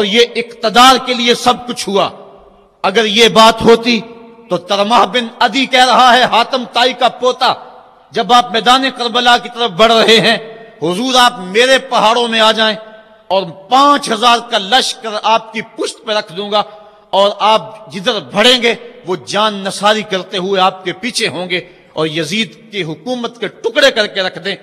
تو یہ اقتدار کے لیے سب کچھ ہوا۔ اگر یہ بات ہوتی تو ترمح بن عدی کہہ رہا ہے، حاتم طائی کا پوتا، جب آپ میدان کربلا کی طرف بڑھ رہے ہیں، حضور آپ میرے پہاڑوں میں آ جائیں اور 5000 کا لشکر آپ کی پشت پہ رکھ دوں گا، اور آپ جدھر بڑھیں گے وہ جان نثاری کرتے ہوئے آپ کے پیچھے ہوں گے اور یزید کی حکومت کے ٹکڑے کر کے رکھ دیں۔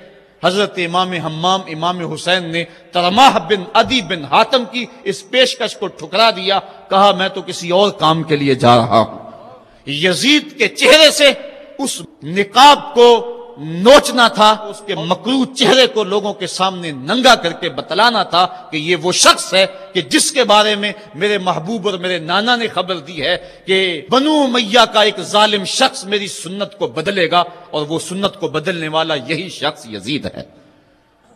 حضرت امام حمام امام حسین نے ترمح بن عدی بن حاتم کی اس پیشکش کو ٹھکرا دیا، کہا میں تو کسی اور کام کے لیے جا رہا ہوں۔ یزید کے چہرے سے اس نقاب کو نوچنا تھا، اس کے مکروہ چہرے کو لوگوں کے سامنے ننگا کر کے بتلانا تھا کہ یہ وہ شخص ہے کہ جس کے بارے میں میرے محبوب اور میرے نانا نے خبر دی ہے کہ بنو امیہ کا ایک ظالم شخص میری سنت کو بدلے گا، اور وہ سنت کو بدلنے والا یہی شخص یزید ہے۔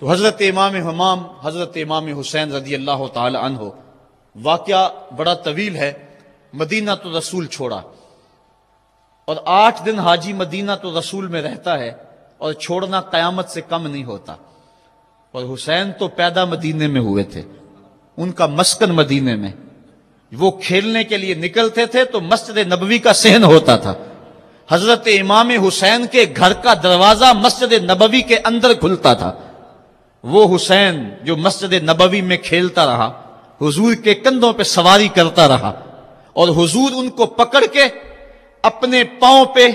تو حضرت امام حمام حضرت امام حسین رضی اللہ تعالی عنہ، واقعہ بڑا طویل ہے۔ مدینہ تو رسول چھوڑا، اور 8 دن حاجی مدینہ تو رسول میں رہتا ہے، اور چھوڑنا قیامت سے کم نہیں ہوتا۔ اور حسین تو پیدا مدینے میں ہوئے تھے، ان کا مسکن مدینے میں، وہ کھیلنے کے لیے نکلتے تھے تو مسجد نبوی کا صحن ہوتا تھا۔ حضرت امام حسین کے گھر کا دروازہ مسجد نبوی کے اندر کھلتا تھا۔ وہ حسین جو مسجد نبوی میں کھیلتا رہا، حضور کے کندھوں پہ سواری کرتا رہا، اور حضور ان کو پکڑ کے اپنے پاؤں پہ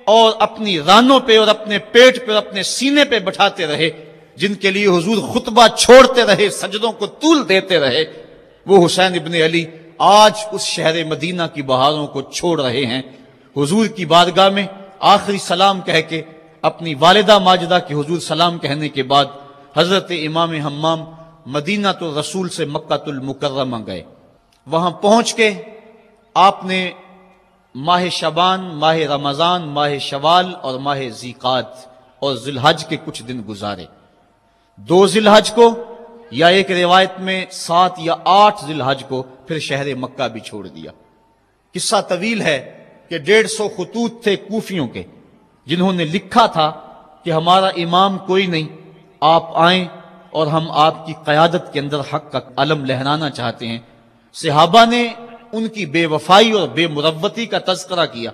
اور اپنی رانوں پہ اور اپنے پیٹ پہ اور اپنے سینے پہ بٹھاتے رہے، جن کے لیے حضور خطبہ چھوڑتے رہے، سجدوں کو طول دیتے رہے۔ وہ حسین ابن علی آج اس شہر مدینہ کی بہاروں کو چھوڑ رہے ہیں۔ حضور کی بارگاہ میں آخری سلام کہہ کے، اپنی والدہ ماجدہ کی حضور سلام کہنے کے بعد حضرت امام حمام مدینہ تو رسول سے مکہ المکرمہ گئے۔ وہاں پہنچ کے آپ نے ماہ شعبان، ماہ رمضان، ماہ شوال اور ماہ ذیقعد اور ذی الحج کے کچھ دن گزارے۔ 2 ذی الحج کو، یا ایک روایت میں 7 یا 8 ذی الحج کو پھر شہر مکہ بھی چھوڑ دیا۔ قصہ طویل ہے کہ 150 خطوط تھے کوفیوں کے، جنہوں نے لکھا تھا کہ ہمارا امام کوئی نہیں، آپ آئیں اور ہم آپ کی قیادت کے اندر حق کا علم لہرانا چاہتے ہیں۔ صحابہ نے ان کی بے وفائی اور بے مروتی کا تذکرہ کیا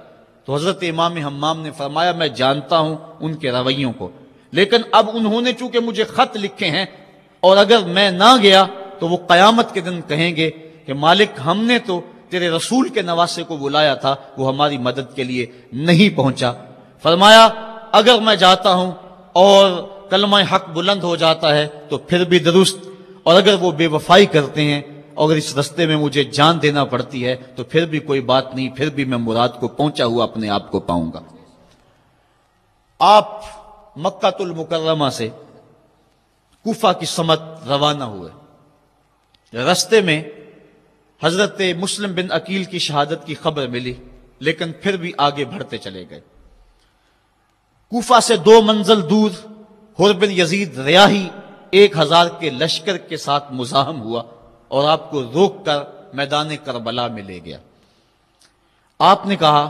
تو حضرت امام حمام نے فرمایا میں جانتا ہوں ان کے رویوں کو، لیکن اب انہوں نے چونکہ مجھے خط لکھے ہیں، اور اگر میں نہ گیا تو وہ قیامت کے دن کہیں گے کہ مالک ہم نے تو تیرے رسول کے نواسے کو بلایا تھا، وہ ہماری مدد کے لیے نہیں پہنچا۔ فرمایا اگر میں جاتا ہوں اور کلمہ حق بلند ہو جاتا ہے تو پھر بھی درست، اور اگر وہ بے وفائی کرتے ہیں اور اس رستے میں مجھے جان دینا پڑتی ہے تو پھر بھی کوئی بات نہیں، پھر بھی میں مراد کو پہنچا ہوا اپنے آپ کو پاؤں گا۔ آپ مکہ المکرمہ سے کوفہ کی سمت روانہ ہوئے۔ رستے میں حضرت مسلم بن عقیل کی شہادت کی خبر ملی، لیکن پھر بھی آگے بڑھتے چلے گئے۔ کوفہ سے 2 منزل دور حر بن یزید ریاحی 1000 کے لشکر کے ساتھ مزاحم ہوا اور آپ کو روک کر میدان کربلا میں لے گیا۔ آپ نے کہا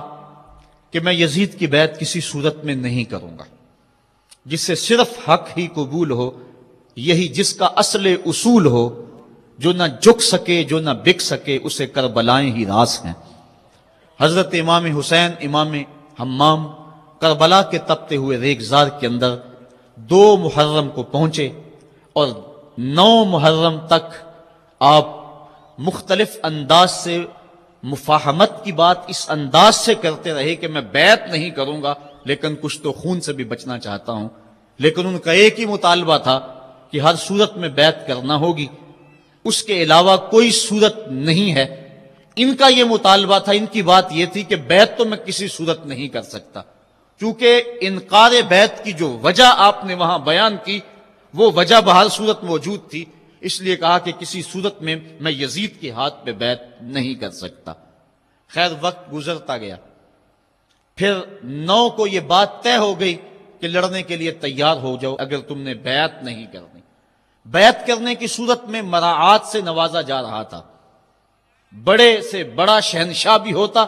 کہ میں یزید کی بیعت کسی صورت میں نہیں کروں گا، جس سے صرف حق ہی قبول ہو، یہی جس کا اصل اصول ہو، جو نہ جھک سکے جو نہ بک سکے، اسے کربلائیں ہی راس ہیں۔ حضرت امام حسین امام حمام کربلا کے تپتے ہوئے ریگزار کے اندر 2 محرم کو پہنچے، اور 9 محرم تک آپ مختلف انداز سے مفاہمت کی بات اس انداز سے کرتے رہے کہ میں بیعت نہیں کروں گا، لیکن کچھ تو خون سے بھی بچنا چاہتا ہوں۔ لیکن ان کا ایک ہی مطالبہ تھا کہ ہر صورت میں بیعت کرنا ہوگی، اس کے علاوہ کوئی صورت نہیں ہے۔ ان کا یہ مطالبہ تھا، ان کی بات یہ تھی کہ بیعت تو میں کسی صورت نہیں کر سکتا، چونکہ انکار بیعت کی جو وجہ آپ نے وہاں بیان کی وہ وجہ بہر صورت موجود تھی، اس لیے کہا کہ کسی صورت میں میں یزید کے ہاتھ پہ بیعت نہیں کر سکتا۔ خیر وقت گزرتا گیا، پھر 9 کو یہ بات طے ہو گئی کہ لڑنے کے لیے تیار ہو جاؤ اگر تم نے بیعت نہیں کرنی۔ بیعت کرنے کی صورت میں مراعات سے نوازا جا رہا تھا، بڑے سے بڑا شہنشاہ بھی ہوتا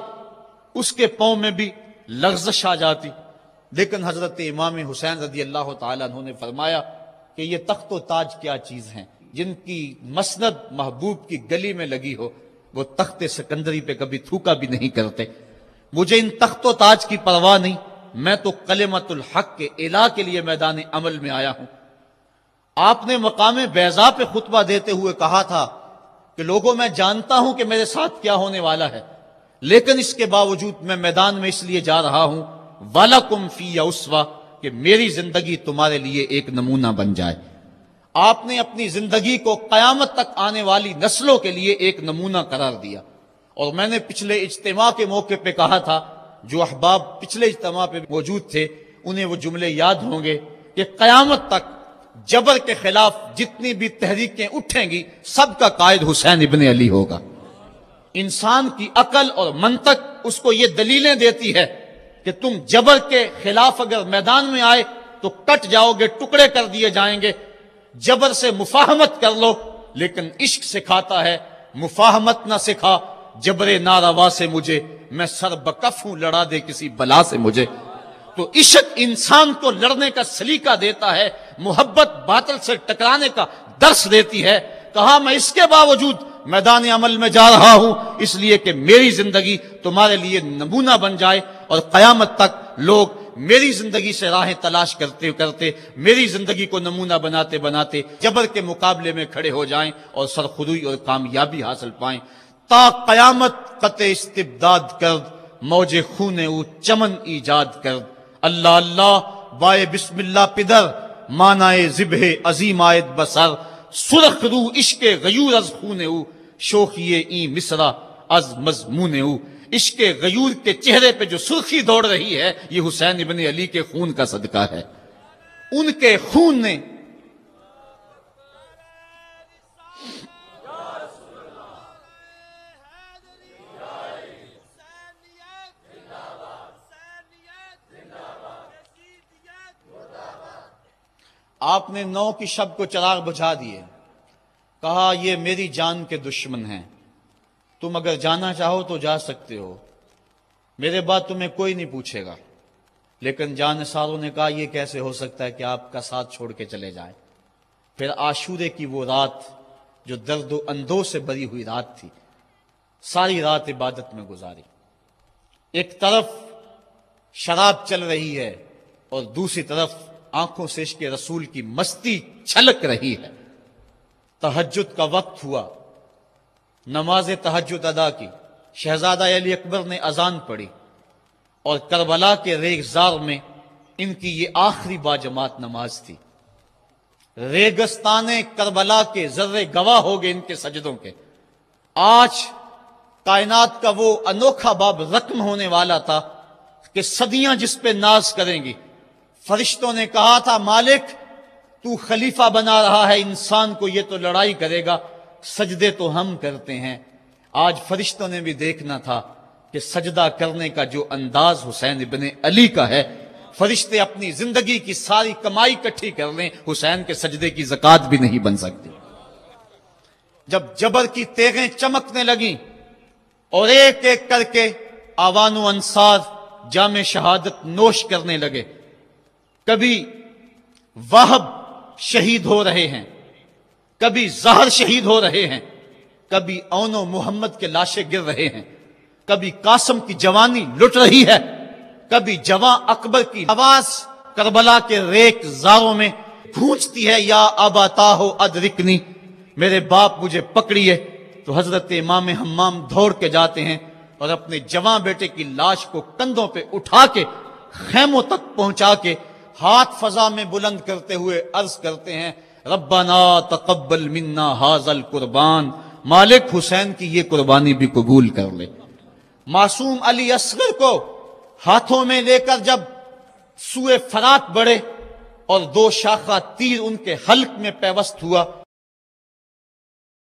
اس کے پاؤں میں بھی لغزش آ جاتی، لیکن حضرت امام حسین رضی اللہ تعالیٰ عنہ نے فرمایا کہ یہ تخت و تاج کیا چیز ہیں، جن کی مسند محبوب کی گلی میں لگی ہو، وہ تخت سکندری پہ کبھی تھوکا بھی نہیں کرتے۔ مجھے ان تخت و تاج کی پرواہ نہیں، میں تو کلمت الحق کے اعلیٰ کے لیے میدان عمل میں آیا ہوں۔ آپ نے مقام بیضا پہ خطبہ دیتے ہوئے کہا تھا کہ لوگوں، میں جانتا ہوں کہ میرے ساتھ کیا ہونے والا ہے، لیکن اس کے باوجود میں میدان میں اس لیے جا رہا ہوں وَلَكُمْ فِيَّ أُسْوَةٌ، کہ میری زندگی تمہارے لیے ایک نمونہ بن جائے۔ آپ نے اپنی زندگی کو قیامت تک آنے والی نسلوں کے لیے ایک نمونہ قرار دیا۔ اور میں نے پچھلے اجتماع کے موقع پہ کہا تھا، جو احباب پچھلے اجتماع پہ موجود تھے انہیں وہ جملے یاد ہوں گے، کہ قیامت تک جبر کے خلاف جتنی بھی تحریکیں اٹھیں گی، سب کا قائد حسین ابن علی ہوگا۔ انسان کی عقل اور منطق اس کو یہ دلیلیں دیتی ہے کہ تم جبر کے خلاف اگر میدان میں آئے تو کٹ جاؤ گے، ٹکڑے کر دیے جائیں گے۔ جبر سے مفاہمت کر لو، لیکن عشق سکھاتا ہے مفاہمت نہ سکھا، جبر ناروا سے مجھے، میں سر بکف ہوں، لڑا دے کسی بلا سے مجھے۔ تو عشق انسان کو لڑنے کا سلیقہ دیتا ہے، محبت باطل سے ٹکرانے کا درس دیتی ہے۔ کہا میں اس کے باوجود میدان عمل میں جا رہا ہوں، اس لیے کہ میری زندگی تمہارے لیے نمونہ بن جائے، اور قیامت تک لوگ میری زندگی سے راہیں تلاش کرتے کرتے، میری زندگی کو نمونہ بناتے بناتے جبر کے مقابلے میں کھڑے ہو جائیں اور سرخروئی اور کامیابی حاصل پائیں۔ تا قیامت قطع استبداد کرد، موج خون او چمن ایجاد کرد۔ اللہ اللہ بائے بسم اللہ پدر، مانائے ذبح عظیم آیت بسر۔ سرخ رو عشق غیور از خون او، شوخی این مصرع از مضمون او۔ عشق غیور کے چہرے پہ جو سرخی دوڑ رہی ہے، یہ حسین ابن علی کے خون کا صدقہ ہے۔ ان کے خون نے آپ نے 9 کی شب کو چراغ بجھا دیے، کہا یہ میری جان کے دشمن ہیں، تم اگر جانا چاہو تو جا سکتے ہو، میرے بعد تمہیں کوئی نہیں پوچھے گا۔ لیکن جانثاروں نے کہا یہ کیسے ہو سکتا ہے کہ آپ کا ساتھ چھوڑ کے چلے جائیں۔ پھر عاشورے کی وہ رات جو درد و اندوہ سے بری ہوئی رات تھی، ساری رات عبادت میں گزاری۔ ایک طرف شراب چل رہی ہے اور دوسری طرف آنکھوں سے عشق رسول کی مستی چھلک رہی ہے۔ تہجد کا وقت ہوا، نماز تہجد ادا کی، شہزادہ علی اکبر نے اذان پڑھی، اور کربلا کے ریگزار میں ان کی یہ آخری باجماعت نماز تھی۔ ریگستان کربلا کے ذرے گواہ ہو گئے ان کے سجدوں کے۔ آج کائنات کا وہ انوکھا باب رقم ہونے والا تھا کہ صدیاں جس پہ ناز کریں گی۔ فرشتوں نے کہا تھا مالک تو خلیفہ بنا رہا ہے انسان کو، یہ تو لڑائی کرے گا، سجدے تو ہم کرتے ہیں۔ آج فرشتوں نے بھی دیکھنا تھا کہ سجدہ کرنے کا جو انداز حسین ابن علی کا ہے، فرشتے اپنی زندگی کی ساری کمائی اکٹھی کر لیں، حسین کے سجدے کی زکوٰۃ بھی نہیں بن سکتی۔ جب جبر کی تیغیں چمکنے لگیں اور ایک ایک کر کے آوان و انصار جام شہادت نوش کرنے لگے، کبھی وہب شہید ہو رہے ہیں، کبھی زہر شہید ہو رہے ہیں، کبھی اون و محمد کے لاشیں گر رہے ہیں، کبھی قاسم کی جوانی لٹ رہی ہے، کبھی جواں اکبر کی آواز کربلا کے ریگ زاروں میں گونجتی ہے، یا ابا تاہو ادرکنی، میرے باپ مجھے پکڑیے۔ تو حضرت امام حمام دوڑ کے جاتے ہیں اور اپنے جواں بیٹے کی لاش کو کندھوں پہ اٹھا کے خیموں تک پہنچا کے ہاتھ فضا میں بلند کرتے ہوئے عرض کرتے ہیں ربنا تقبل منا ھذا القربان، مالک حسین کی یہ قربانی بھی قبول کر لے۔ معصوم علی اصغر کو ہاتھوں میں لے کر جب سوئے فرات بڑھے اور 2 شاخہ تیر ان کے حلق میں پیوست ہوا،